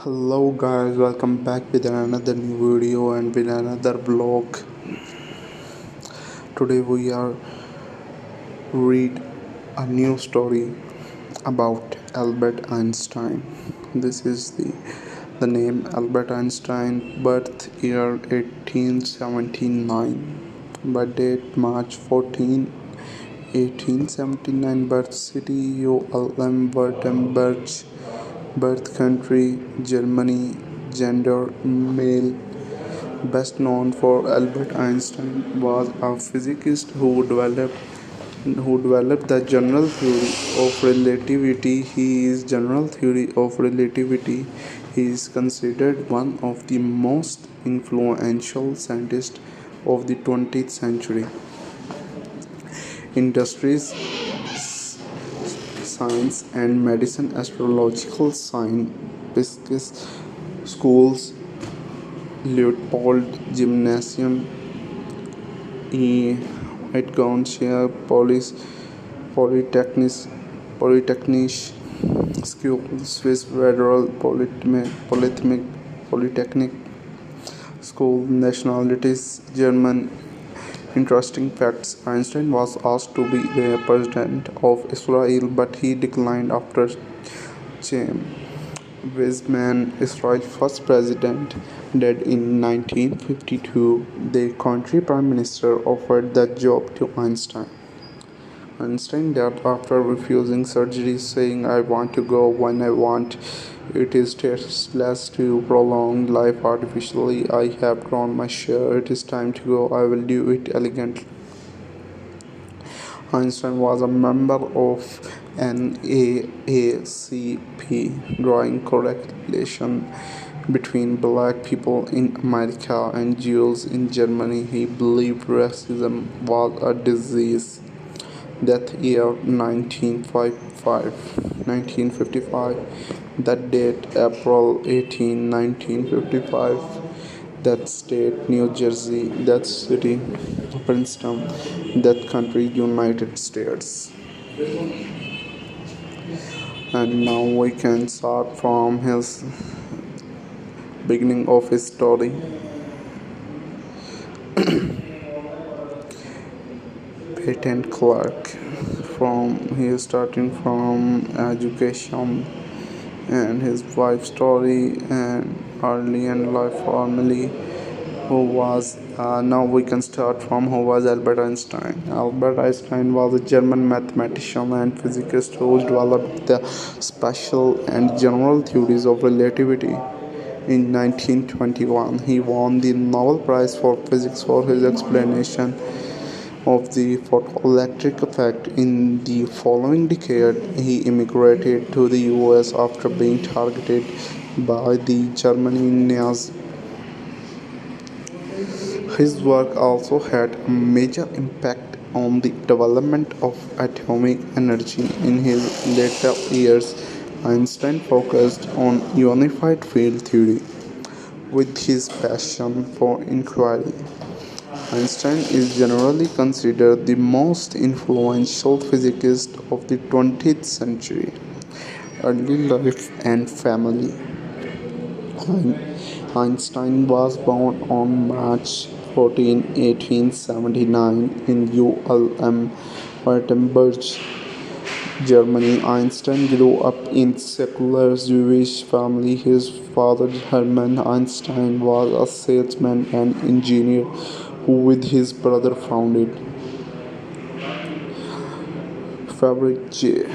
Hello guys, welcome back with another new video and with another vlog. Today we are read a new story about Albert Einstein. This is the name Albert Einstein, birth year 1879, birth date March 14, 1879, birth city ULM Württemberg, birth country Germany, gender male. Best known for, Albert Einstein was a physicist who developed the general theory of relativity. He is considered one of the most influential scientists of the 20th century. Industries, science and medicine, astrological sign, physics, schools, Leopold Gymnasium, Edgonshire Polytechnic Polytechnic School, Swiss Federal Polytechnic School, nationalities German. Interesting facts: Einstein was asked to be the president of Israel, but he declined after Chaim Weizmann, Israel's first president, died in 1952. The country prime minister offered the job to Einstein. Einstein died after refusing surgery, saying, "I want to go when I want. It is tasteless to prolong life artificially. I have grown my share. It is time to go. I will do it elegantly." Einstein was a member of NAACP, drawing correlation between black people in America and Jews in Germany. He believed racism was a disease. Death year 1955. That date April 18, 1955. That state New Jersey. That city Princeton. That country United States. And now we can start from his beginning of his story. Patent clerk. He is starting from education and his wife's story and early and life family. Now we can start from who was Albert Einstein. Albert Einstein was a German mathematician and physicist who developed the special and general theories of relativity. In 1921, he won the Nobel Prize for Physics for his explanation of the photoelectric effect. In the following decade, he immigrated to the US after being targeted by the German Nazis. His work also had a major impact on the development of atomic energy. In his later years, Einstein focused on unified field theory with his passion for inquiry. Einstein is generally considered the most influential physicist of the 20th century. Early life and family. Einstein was born on March 14, 1879 in Ulm, Württemberg, Germany. Einstein grew up in a secular Jewish family. His father, Hermann Einstein, was a salesman and engineer who, with his brother, founded Fabric J.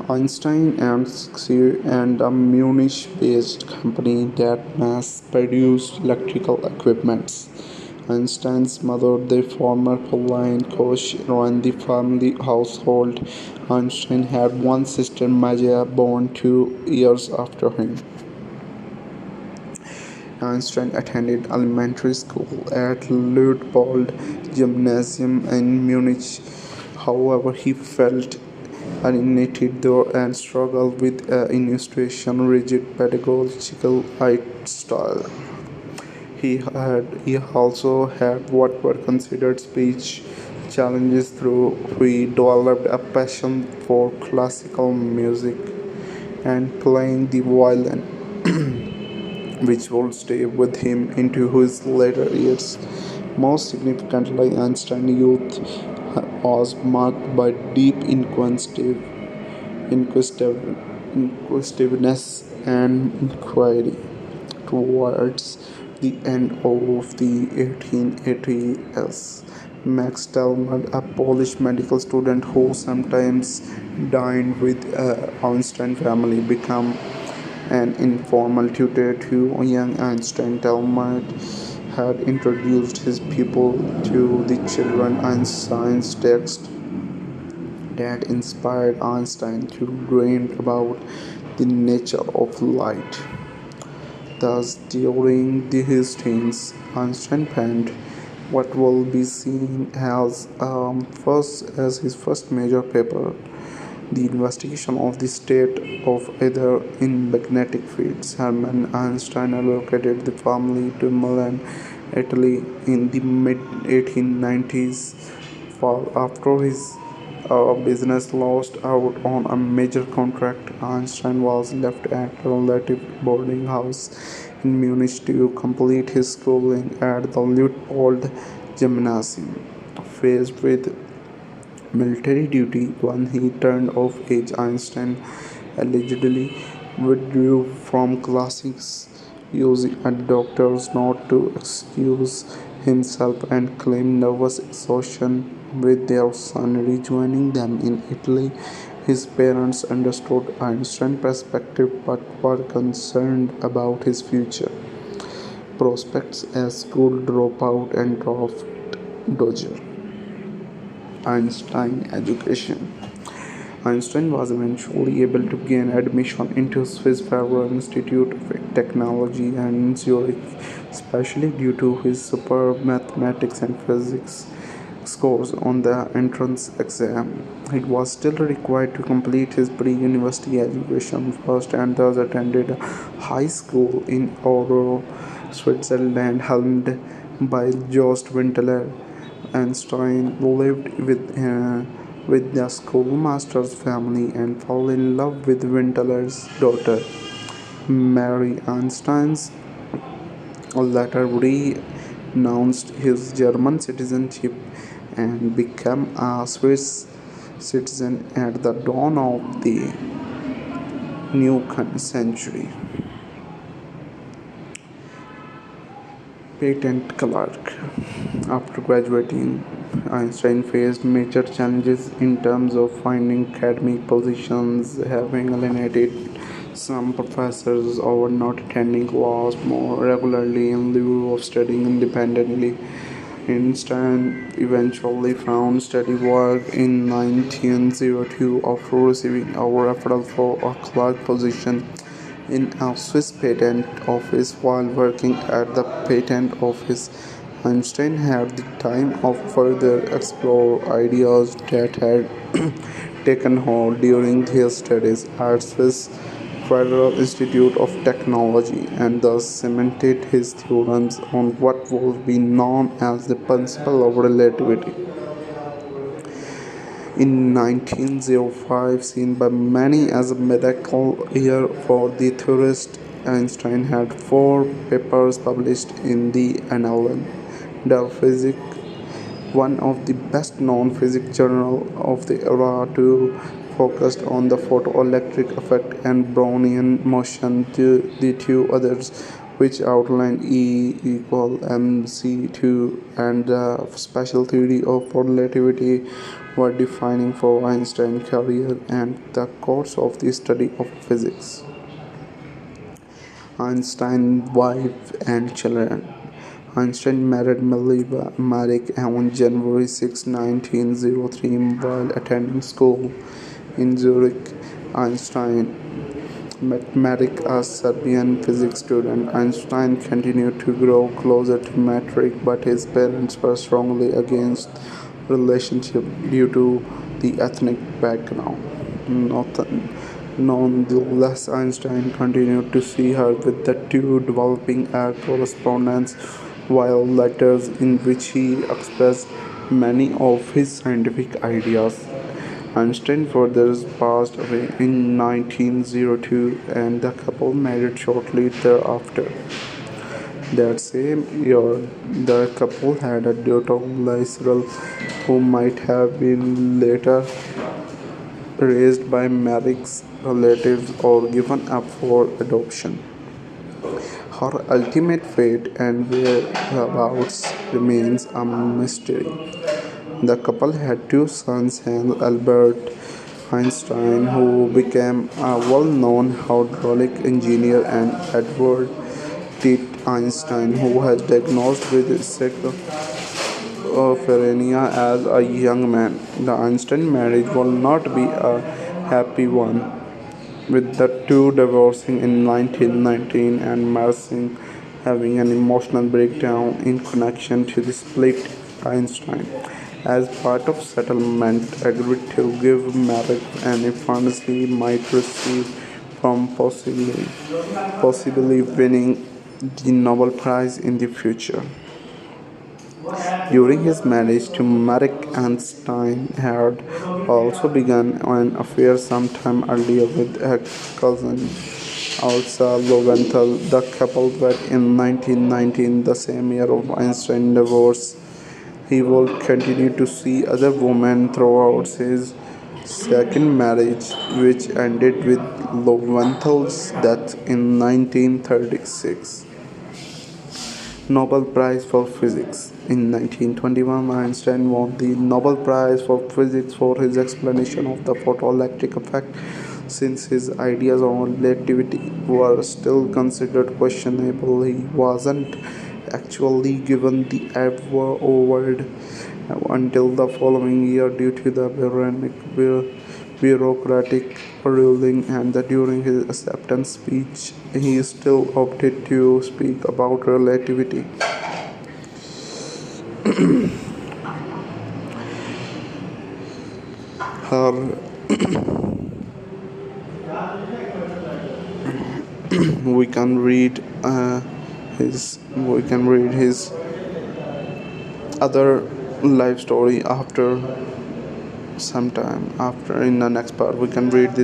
Einstein and a Munich-based company that mass-produced electrical equipment. Einstein's mother, the former Pauline Koch, ran the family household. Einstein had one sister, Maja, born 2 years after him. Einstein attended elementary school at Leopold Gymnasium in Munich. However, he felt alienated though and struggled with institution rigid pedagogical style. He also had what were considered speech challenges, through he developed a passion for classical music and playing the violin. which would stay with him into his later years. Most significantly, Einstein's youth was marked by deep inquisitive, inquisitiveness and inquiry. Towards the end of the 1880s, Max Talmud, a Polish medical student who sometimes dined with Einstein family, became an informal tutor to young Einstein. Talmud had introduced his pupil to the children Einstein's text that inspired Einstein to dream about the nature of light. Thus, during his teens, Einstein penned what will be seen as his first major paper, the investigation of the state of ether in magnetic fields. Hermann Einstein allocated the family to Milan, Italy in the mid 1890s. While after his business lost out on a major contract, Einstein was left at a relative boarding house in Munich to complete his schooling at the Luitpold Gymnasium. Faced with military duty when he turned of age, Einstein allegedly withdrew from classes, using a doctor's note to excuse himself, and claimed nervous exhaustion. With their son rejoining them in Italy, his parents understood Einstein's perspective but were concerned about his future prospects as school dropout and draft dodger. Einstein education. Einstein was eventually able to gain admission into Swiss Federal Institute of Technology and Zurich, especially due to his superb mathematics and physics scores on the entrance exam. He was still required to complete his pre-university education first and thus attended a high school in Aurora, Switzerland, helmed by Jost Winteler. Einstein lived with the schoolmaster's family and fell in love with Winteler's daughter, Mary. Einstein's later renounced his German citizenship and became a Swiss citizen at the dawn of the new century. Patent clerk. After graduating, Einstein faced major challenges in terms of finding academic positions, having alienated some professors over not attending class more regularly in lieu of studying independently. Einstein eventually found steady work in 1902 after receiving a referral for a clerk position in a Swiss patent office. While working at the patent office, Einstein had the time of further explore ideas that had taken hold during his studies at Swiss Federal Institute of Technology, and thus cemented his theorems on what would be known as the principle of relativity. In 1905, seen by many as a miracle year for the theorist, Einstein had four papers published in the Annalen der Physik, one of the best-known physics journals of the era. Two focused on the photoelectric effect and Brownian motion. The two others, which outlined E equal mc2 and the special theory of relativity, were defining for Einstein's career and the course of the study of physics. Einstein's wife and children. Einstein married Maria on January 6, 1903, while attending school in Zurich. Einstein met Maria, a Serbian physics student. Einstein continued to grow closer to Maria, but his parents were strongly against relationship due to the ethnic background. Nonetheless, Einstein continued to see her, with the two developing a correspondence while letters in which he expressed many of his scientific ideas. Einstein further passed away in 1902 and the couple married shortly thereafter. That same year, the couple had a daughter, Lysrel, who might have been later raised by Marik's relatives or given up for adoption. Her ultimate fate and whereabouts remains a mystery. The couple had two sons, Hans Albert Einstein, who became a well-known hydraulic engineer, and Edward T. Einstein, who was diagnosed with schizophrenia as a young man. The Einstein marriage will not be a happy one, with the two divorcing in 1919 and Marcin having an emotional breakdown in connection to the split. Einstein, as part of settlement, agreed to give Marek any funds he might receive from possibly winning the Nobel Prize in the future. During his marriage to Marek, Einstein had also begun an affair sometime earlier with her cousin Elsa Lowenthal. The couple wed in 1919, the same year of Einstein's divorce. He would continue to see other women throughout his second marriage, which ended with Lowenthal's death in 1936. Nobel Prize for Physics. In 1921, Einstein won the Nobel Prize for Physics for his explanation of the photoelectric effect. Since his ideas on relativity were still considered questionable, he wasn't actually given the award until the following year due to the bureaucratic ruling, and during his acceptance speech he still opted to speak about relativity. Her we can read his other life story after some time. After, in the next part, we can read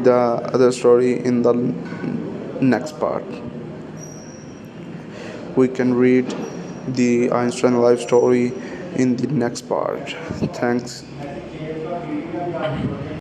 the other story in the next part. We can read the Einstein life story in the next part. Thanks